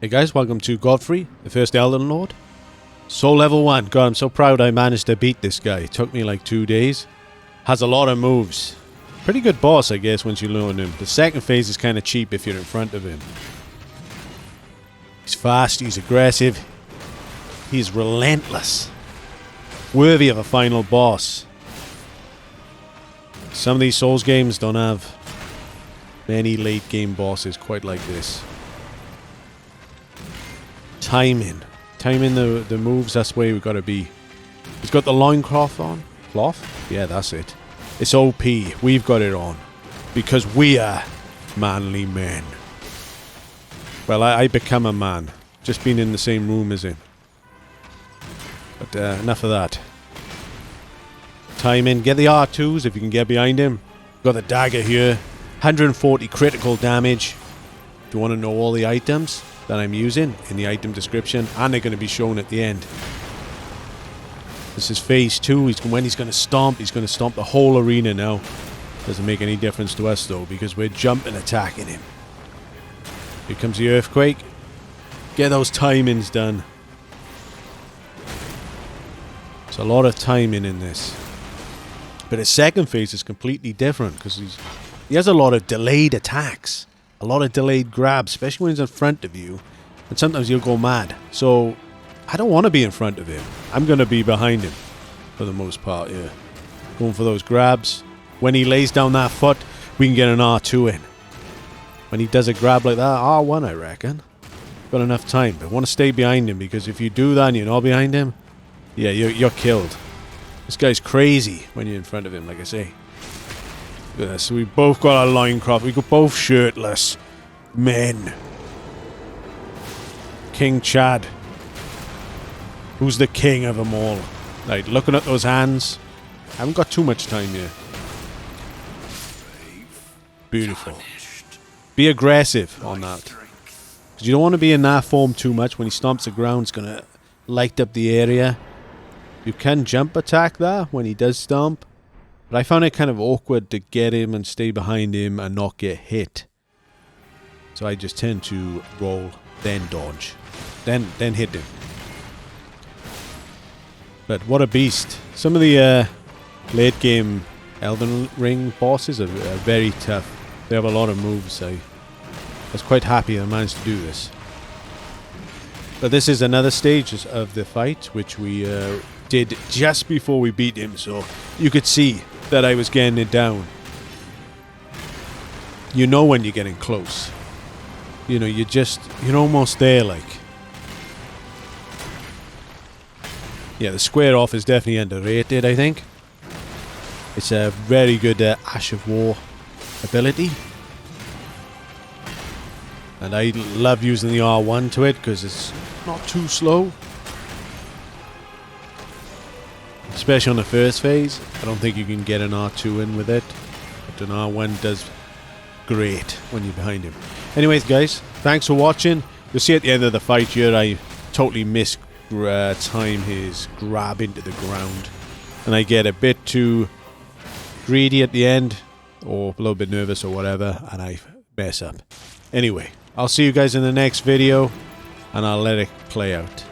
Hey guys, welcome to Godfrey, the first Elden Lord. Soul level 1. God, I'm so proud I managed to beat this guy. It took me like 2 days. Has a lot of moves. Pretty good boss, I guess, once you learn him. The second phase is kind of cheap if you're in front of him. He's fast, he's aggressive. He's relentless. Worthy of a final boss. Some of these Souls games don't have many late game bosses quite like this. Timing the moves, that's where we've got to be. He's got the loincloth on. Cloth? Yeah, that's it. It's OP. We've got it on. Because we are manly men. Well, I become a man. Just being in the same room as him. But enough of that. Timing. Get the R2s if you can get behind him. Got the dagger here. 140 critical damage. Do you want to know all the items that I'm using in the item description? And they're going to be shown at the end. This is phase 2. When he's going to stomp the whole arena now. Doesn't make any difference to us though, because we're jumping attacking him. Here comes the earthquake. Get those timings done. There's a lot of timing in this. But his second phase is completely different because he has a lot of delayed attacks. A lot of delayed grabs, especially when he's in front of you. And sometimes you'll go mad. So, I don't want to be in front of him. I'm going to be behind him. For the most part, yeah. Going for those grabs. When he lays down that foot, we can get an R2 in. When he does a grab like that, R1 I reckon. Got enough time. But I want to stay behind him, because if you do that and you're not behind him, yeah, you're killed. This guy's crazy when you're in front of him, like I say. Look at this. We both got our loincloth. We got both shirtless men. King Chad. Who's the king of them all? Right, looking at those hands. I haven't got too much time here. Beautiful. Be aggressive on that. Because you don't want to be in that form too much. When he stomps the ground, it's going to light up the area. You can jump attack there when he does stomp. But I found it kind of awkward to get him and stay behind him and not get hit. So I just tend to roll, then dodge. Then hit him. But what a beast. Some of the late game Elden Ring bosses are very tough. They have a lot of moves. I was quite happy I managed to do this. But this is another stage of the fight, which we did just before we beat him. So you could see that I was getting it down. You know when you're getting close. You know, you're almost there, like. Yeah, the square off is definitely underrated, I think. It's a very good Ash of War ability. And I love using the R1 to it because it's not too slow. Especially on the first phase. I don't think you can get an R2 in with it. But an R1 does great when you're behind him. Anyways, guys, thanks for watching. You'll see at the end of the fight here, I totally time his grab into the ground. And I get a bit too greedy at the end. Or a little bit nervous or whatever. And I mess up. Anyway, I'll see you guys in the next video. And I'll let it play out.